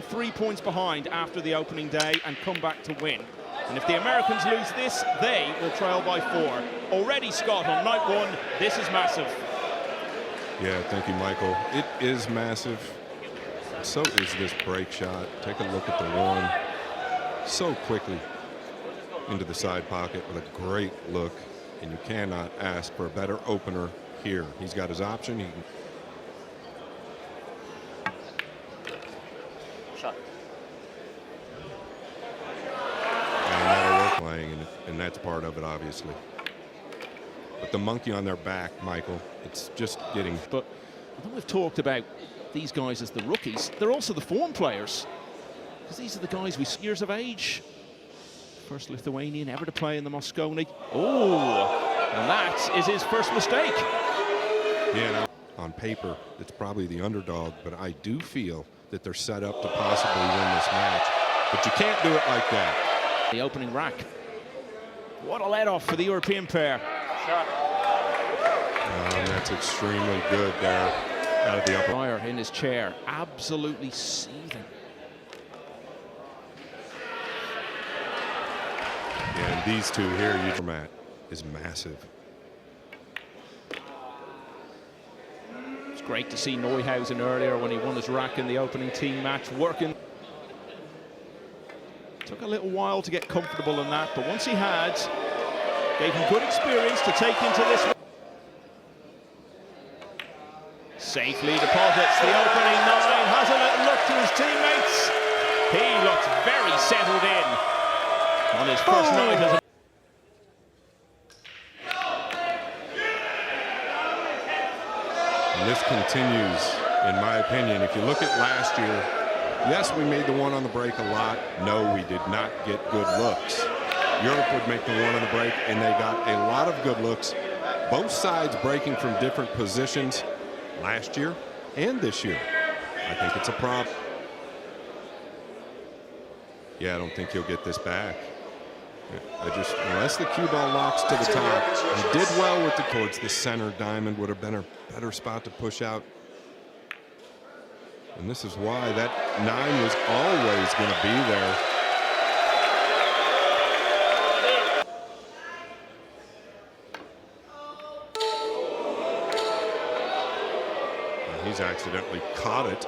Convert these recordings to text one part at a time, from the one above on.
3 points behind after the opening day and come back to win. And if the Americans lose this, they will trail by 4. Already, Scott, on night 1, this is massive. Yeah, thank you, Michael. It is massive. So is this break shot. Take a look at the one. So quickly into the side pocket with a great look. And you cannot ask for a better opener here. He's got his option. He can... Shot. And that'll work playing, and that's part of it, obviously. But the monkey on their back, Michael, it's just getting... But although we've talked about these guys as the rookies, they're also the form players. Because these are the guys with years of age. First Lithuanian ever to play in the Mosconi. Oh, and that is his first mistake. Yeah, now, on paper, it's probably the underdog, but I do feel that they're set up to possibly win this match. But you can't do it like that. The opening rack. What a let-off for the European pair. That's extremely good there out of the upper. Styer in his chair, absolutely seething. Yeah, and these two here, Mat, is massive. It's great to see Neuhausen earlier when he won his rack in the opening team match, working. Took a little while to get comfortable in that, but once he had, gave him good experience to take into this. Safely deposits the opening 9, has a little look to his teammates. He looks very settled in on his first night as a... And this continues, in my opinion. If you look at last year, yes, we made the one on the break a lot. No, we did not get good looks. Europe would make the one on the break, and they got a lot of good looks. Both sides breaking from different positions last year and this year. I think it's a problem. Yeah, I don't think he'll get this back. Unless the cue ball locks to the top. He did well with towards the center diamond. Would have been a better spot to push out. And this is why that 9 was always going to be there. And he's accidentally caught it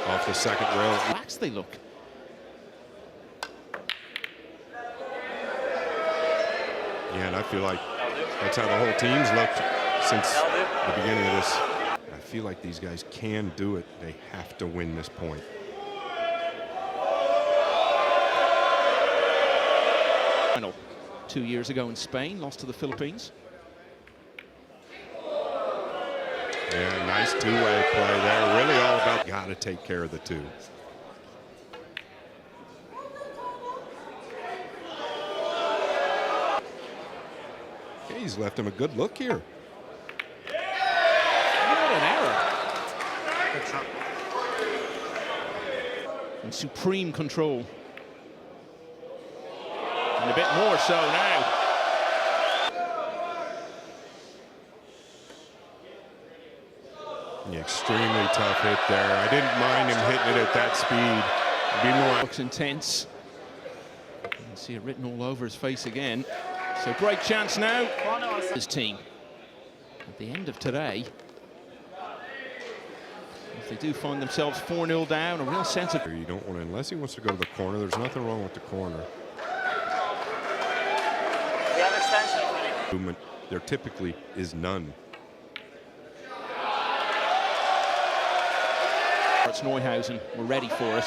off the second rail. Relax they look. Yeah, and I feel like that's how the whole team's looked since the beginning of this. I feel like these guys can do it. They have to win this point. Final 2 years ago in Spain, lost to the Philippines. Yeah, nice two-way play there. Really all about got to take care of the two. He's left him a good look here. What an error. And supreme control. And a bit more so now. An extremely tough hit there. I didn't mind him hitting it at that speed. Be more. Looks intense. You can see it written all over his face again. So great chance now. His team at the end of today. If they do find themselves 4-0 down, a real sense of... You don't want to, unless he wants to go to the corner, there's nothing wrong with the corner. Movement, there typically is none. It's Neuhausen, we're ready for it.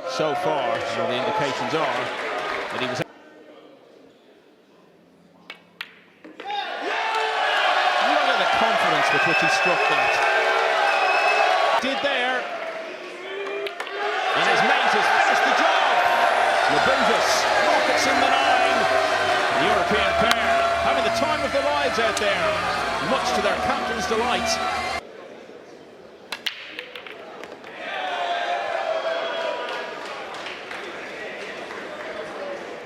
So far, the indications are that he was... with which he struck that. Did there. And his mate has finished the job. Labutis rockets in the 9. The European pair having the time of their lives out there, much to their captain's delight.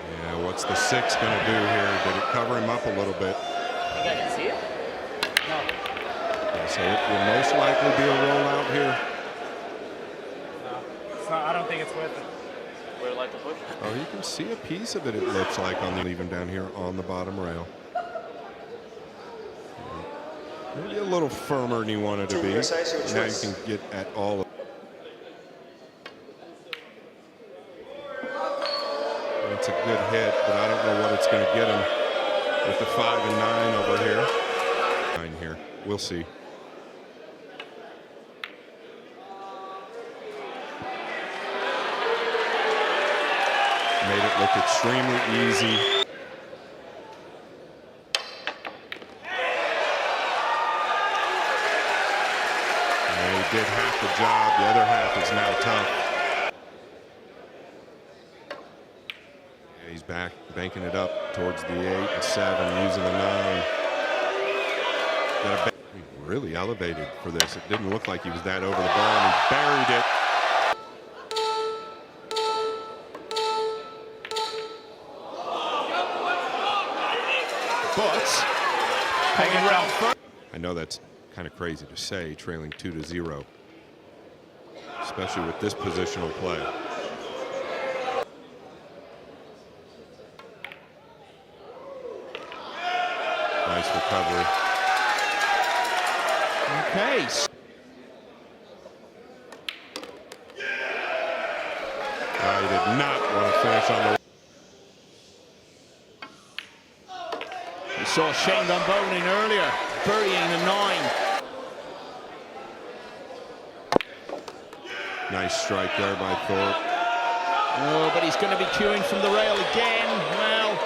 Yeah, what's the 6 going to do here? Did it cover him up a little bit? You guys can see it? No. So it will most likely be a rollout here. I don't think it's worth it. We're allowed to push. Oh, you can see a piece of it, it looks like, on the even down here on the bottom rail. Maybe a little firmer than you wanted to be. Now you can get at all of it. It's a good hit, but I don't know what it's going to get him with the 5 and 9 over here. 9 here. We'll see. Made it look extremely easy. And he did half the job. The other half is now tough. He's back, banking it up towards the 8 and 7, using the 9. Got a really elevated for this. It didn't look like he was that over the ball, and he buried it. But hanging around first. I know that's kind of crazy to say, trailing 2-0, especially with this positional play. Nice recovery. Okay. He did not want to finish on the. We saw Shane Dunbonin earlier burying the 9. Nice strike there by Thorpe. Oh, but he's going to be queuing from the rail again. Well.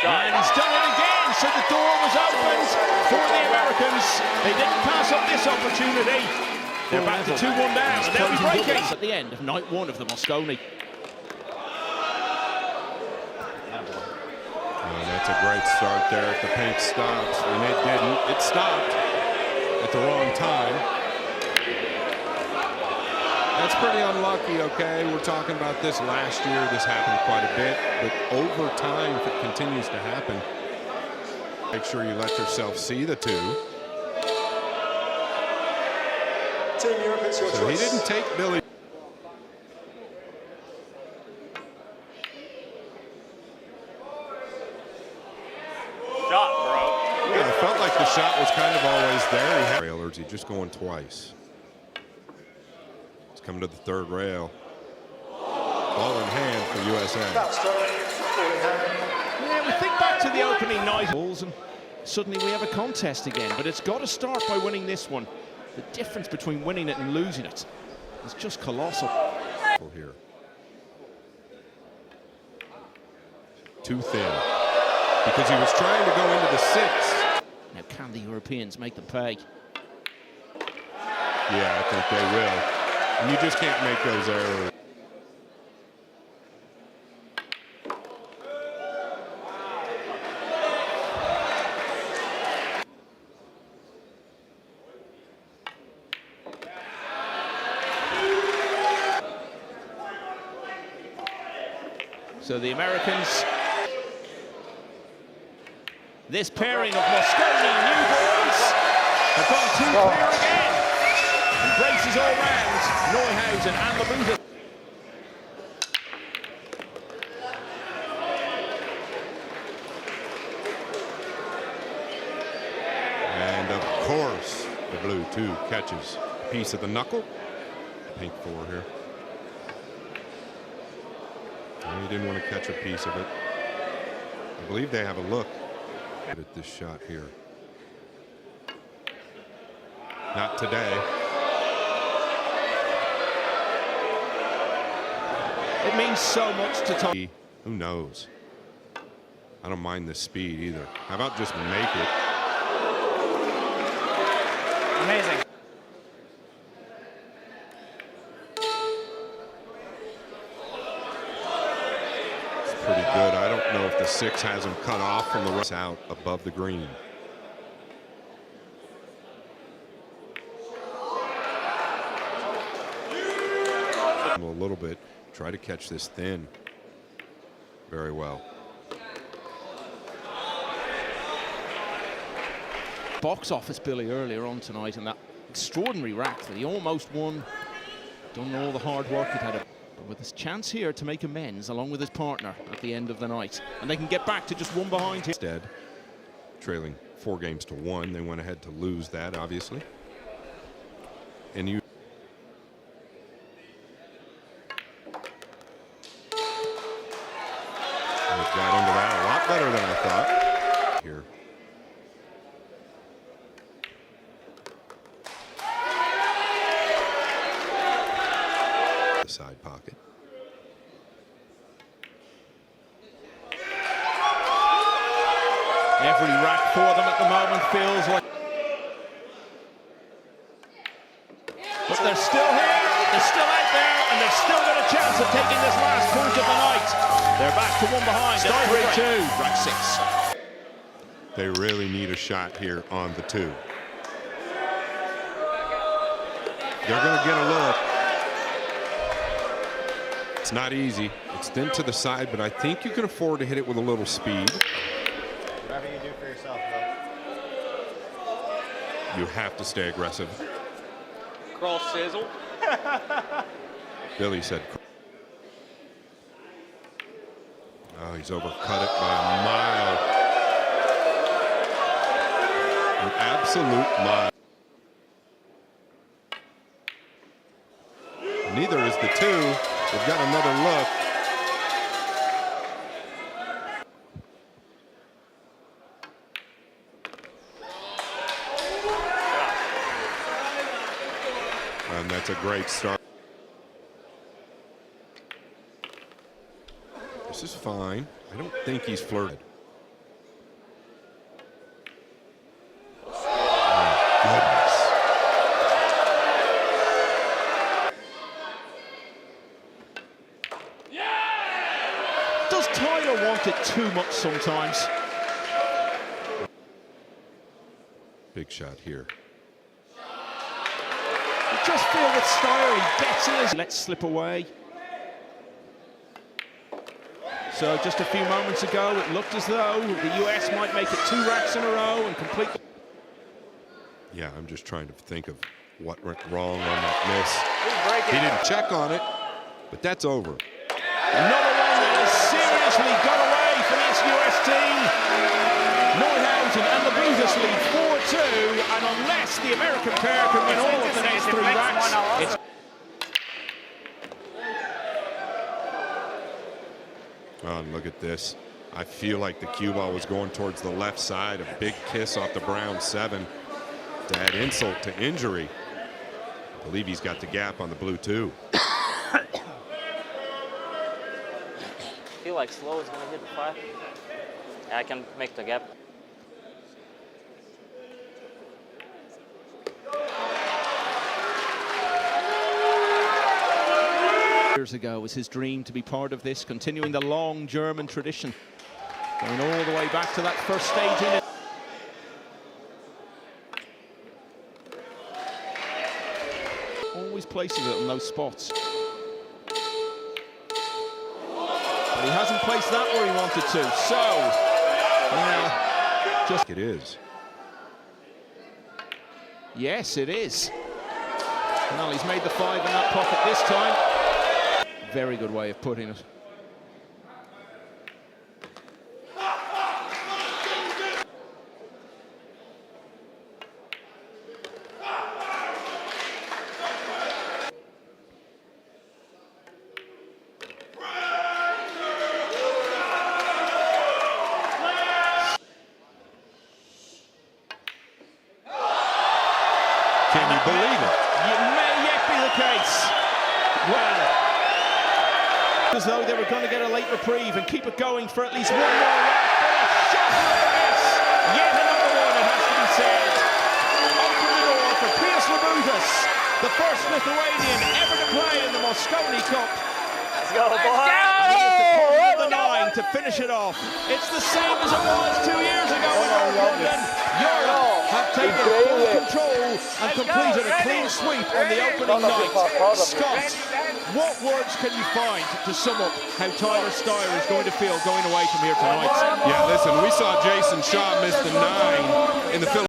And he's done it again, so the door was opened for the Americans. They didn't pass up this opportunity. They're back to 2-1 down, and they'll be breaking at the end of night 1 of the Mosconi. That's a great start there. If the paint stops, and it didn't, it stopped at the wrong time. That's pretty unlucky, okay? We're talking about this last year. This happened quite a bit, but over time, if it continues to happen, make sure you let yourself see the 2. So he didn't take Billy. Shot, bro. Yeah, it felt like the shot was kind of always there. He had railers. He's just going twice. It's coming to the 3rd rail. Ball in hand for USA. Yeah, we think back to the opening night. And suddenly we have a contest again, but it's got to start by winning this one. The difference between winning it and losing it is just colossal. Here. Too thin. Because he was trying to go into the 6. Now, can the Europeans make them pay? Yeah, I think they will. And you just can't make those errors. So the Americans, this pairing of Mosconi and newborns have gone too clear again. And braces all round, Neuhausen and Labutis. And of course, the blue 2 catches a piece of the knuckle. Pink 4 here. He didn't want to catch a piece of it. I believe they have a look at this shot here. Not today. It means so much to Tom. Who knows? I don't mind the speed either. How about just make it? Amazing. Pretty good. I don't know if the 6 has him cut off from the rest out above the green. A little bit. Try to catch this thin. Very well. Box office Billy earlier on tonight, and that extraordinary rack that he almost won. Done all the hard work. It had but with his chance here to make amends along with his partner at the end of the night, and they can get back to just one behind him. Instead, trailing 4 games to 1, they went ahead to lose that, obviously. And you got into that a lot better than I thought. Here. The side pocket. Every rack for them at the moment feels like. But they're still here, they're still out there, and they've still got a chance of taking this last point of the night. They're back to 1 behind. Styer 3-2, rack 6. They really need a shot here on the 2. They're going to get a look. It's not easy. It's thin to the side, but I think you can afford to hit it with a little speed. Whatever you do for yourself, bro. You have to stay aggressive. Cross sizzle. Billy said. Oh, he's overcut it by a mile. An absolute mile. Neither is the 2. They've got another look. And that's a great start. This is fine. I don't think he's flirted. Oh, goodness. Does Tyler want it too much sometimes? Big shot here. I just feel that Styer, he gets in as lets slip away. So just a few moments ago, it looked as though the US might make it 2 racks in a row and complete. Yeah, I'm just trying to think of what went wrong on that miss. He didn't check on it, but that's over. Another one that has seriously got away from this US team. Neuhausen and Labutis lead 4-2, and unless the American pair can win all of the next 3 racks, it's... Oh, and look at this. I feel like the cue ball was going towards the left side. A big kiss off the brown 7 to add insult to injury. I believe he's got the gap on the blue 2. I feel like slow is going to hit the 5. Yeah, I can make the gap. Years ago was his dream to be part of this, continuing the long German tradition, going all the way back to that first stage in it. Always placing it on those spots. But he hasn't placed that where he wanted to, so just It is. yes, it is. Well, he's made the 5 in that pocket this time. Very good way of putting it. Can you believe it? It may yet be the case. Well, as though they were going to get a late reprieve and keep it going for at least 1 more round. But a shot like this. Yet another one, it has to be said. Open the door for Pijus Labutis, the first Lithuanian ever to play in the Mosconi Cup. Let's go, boy! And he is the corner of the 9 to finish it off. It's the same as it was 2 years ago in North London. Europe have taken full control and completed a clean sweep on the opening night. Scott, what words can you find to sum up how Tyler Styer is going to feel going away from here tonight? Yeah, listen, we saw Jason Shaw miss the 9 in the